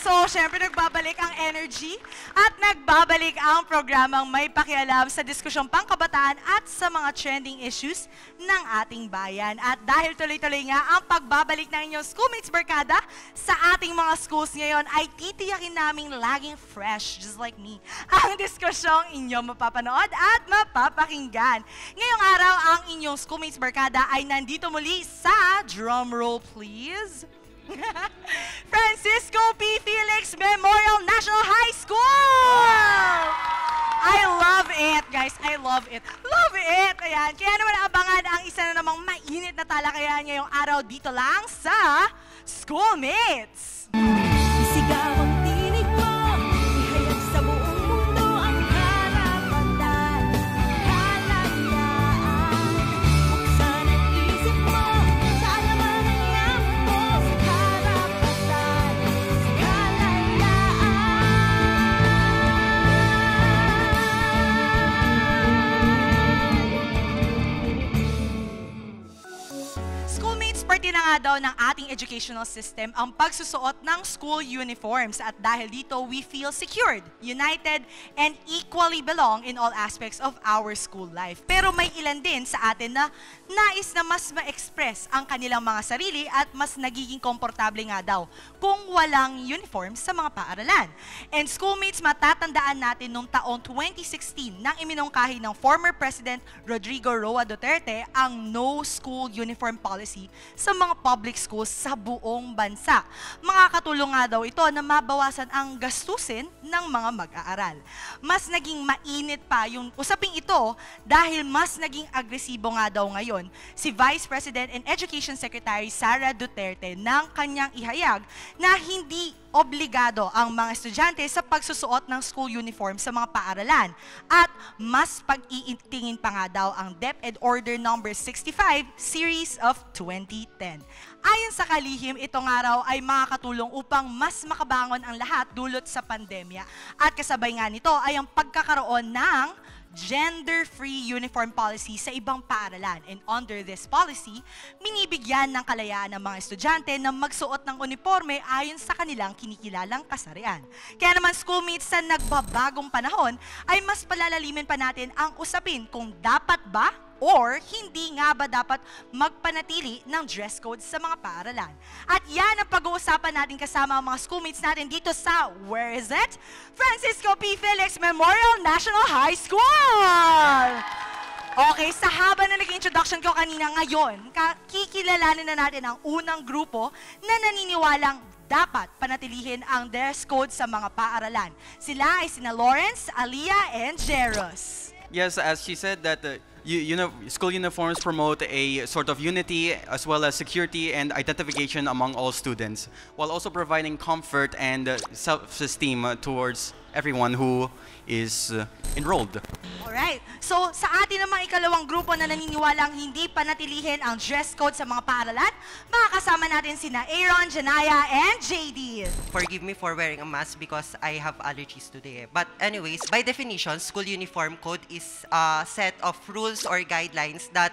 So, syempre nagbabalik ang energy at nagbabalik ang programang may pakialam sa diskusyong pangkabataan at sa mga trending issues ng ating bayan. At dahil tuloy-tuloy nga ang pagbabalik ng inyong Schoolmates Barkada sa ating mga schools ngayon, ay titiyakin naming laging fresh, just like me, ang diskusyong inyong mapapanood at mapapakinggan. Ngayong araw, ang inyong Schoolmates Barkada ay nandito muli sa, drumroll please, Francisco P. Felix Memorial National High School! I love it, guys. I love it. Love it! Ayan. Kaya naman abangan ang isa na namang mainit na talakayan ngayong araw dito lang sa Schoolmates! Isigaw ang tinig mo, ihayag sa buong mundo ang karapatan, kalayaan. Buksan ang isip mo, sa alaman ng yaman mo, sa karapatan, sa kalayaan. Schoolmates, parte na nga daw ng ating educational system ang pagsusuot ng school uniforms at dahil dito, we feel secured, united, and equally belong in all aspects of our school life. Pero may ilan din sa atin na nais na mas ma-express ang kanilang mga sarili at mas nagiging komportable nga daw kung walang uniform sa mga paaralan. And schoolmates, matatandaan natin noong taong 2016 nang iminungkahi ng former President Rodrigo Roa Duterte ang no school uniform policy sa mga public schools sa buong bansa. Makakatulong nga daw ito na mabawasan ang gastusin ng mga mag-aaral. Mas naging mainit pa yung usaping ito dahil mas naging agresibo nga daw ngayon si Vice President and Education Secretary Sara Duterte ng kanyang ihayag na hindi obligado ang mga estudyante sa pagsusuot ng school uniform sa mga paaralan at mas pag-iitingin pa nga daw ang DepEd Order No. 65 Series of 2010. Ayon sa kalihim, ito nga raw ay makakatulong upang mas makabangon ang lahat dulot sa pandemya. At kasabay nga nito ay ang pagkakaroon ng gender-free uniform policy sa ibang paaralan. And under this policy, binibigyan ng kalayaan ng mga estudyante na magsuot ng uniforme ayon sa kanilang kinikilalang kasarian. Kaya naman schoolmates, sa nagbabagong panahon, ay mas palalalimin pa natin ang usapin kung dapat ba or hindi nga ba dapat magpanatili ng dress code sa mga paaralan. At yan ang pag-uusapan natin kasama ang mga schoolmates natin dito sa, where is it? Francisco P. Felix Memorial National High School! Okay, sa haba na nag-introduction ko kanina ngayon, kikilalanin na natin ang unang grupo na naniniwalang dapat panatilihin ang dress code sa mga paaralan. Sila ay sina Lawrence, Aliyah, and Jeros. Yes, as she said that school uniforms promote a sort of unity as well as security and identification among all students, while also providing comfort and self-esteem towards everyone who is enrolled. Alright, so sa atin namang ikalawang grupo na naniniwalang hindi panatilihin ang dress code sa mga paaralan, makakasama natin sina Aaron, Janaya, and JD. Forgive me for wearing a mask because I have allergies today. But anyways, by definition, school uniform code is a set of rules or guidelines that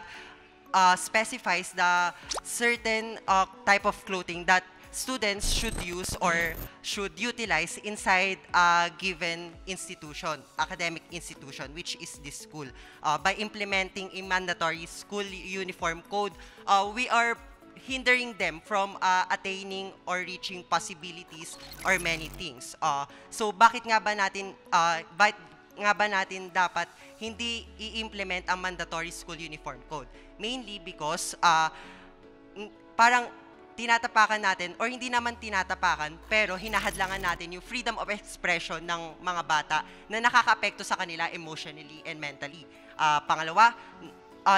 specifies the certain type of clothing that students should use or should utilize inside a given institution, academic institution, which is this school. By implementing a mandatory school uniform code, we are hindering them from attaining or reaching possibilities or many things. So bakit nga ba natin dapat hindi i-implement ang mandatory school uniform code? Mainly because parang tinatapakan natin, or hindi naman tinatapakan, pero hinahadlangan natin yung freedom of expression ng mga bata na nakakaapekto sa kanila emotionally and mentally. Pangalawa,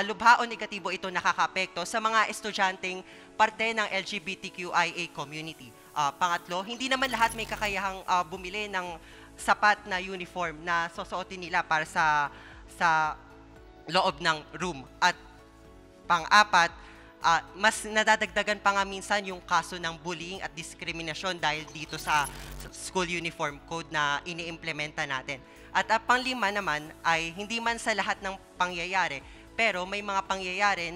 lubha o negatibo ito nakakaapekto sa mga estudyanteng parte ng LGBTQIA community. Pangatlo, hindi naman lahat may kakayahang bumili ng sapat na uniform na susuotin nila para sa loob ng room. At pang-apat, mas nadadagdagan pa nga minsan yung kaso ng bullying at diskriminasyon dahil dito sa school uniform code na ini-implementa natin. At panglima naman ay hindi man sa lahat ng pangyayari, pero may mga pangyayari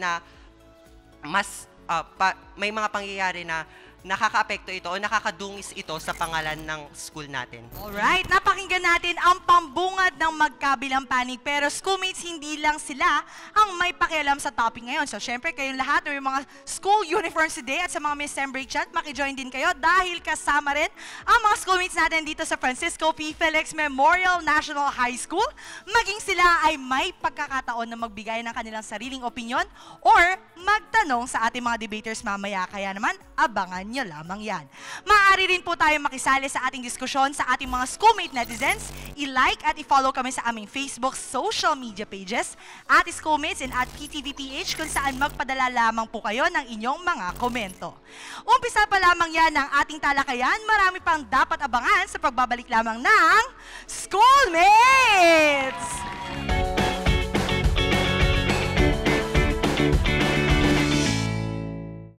na nakakaapekto ito o nakakadungis ito sa pangalan ng school natin. Alright, napakinggan natin ang pambungad ng magkabilang panig. Pero schoolmates, hindi lang sila ang may pakialam sa topic ngayon. So syempre, kayong lahat, or yung mga school uniforms today at sa mga Miss Sem Break Chat, makijoin din kayo dahil kasama rin ang mga schoolmates natin dito sa Francisco P. Felix Memorial National High School. Maging sila ay may pagkakataon na magbigay ng kanilang sariling opinion or magtanong sa ating mga debaters mamaya. Kaya naman, abangan nyo lamang yan. Maaari rin po tayo makisali sa ating diskusyon sa ating mga schoolmate netizens. I-like at i-follow kami sa aming Facebook social media pages at schoolmates and at PTVPH kung saan magpadala lamang po kayo ng inyong mga komento. Umpisa pa lamang yan ng ating talakayan. Marami pang dapat abangan sa pagbabalik lamang ng Schoolmates!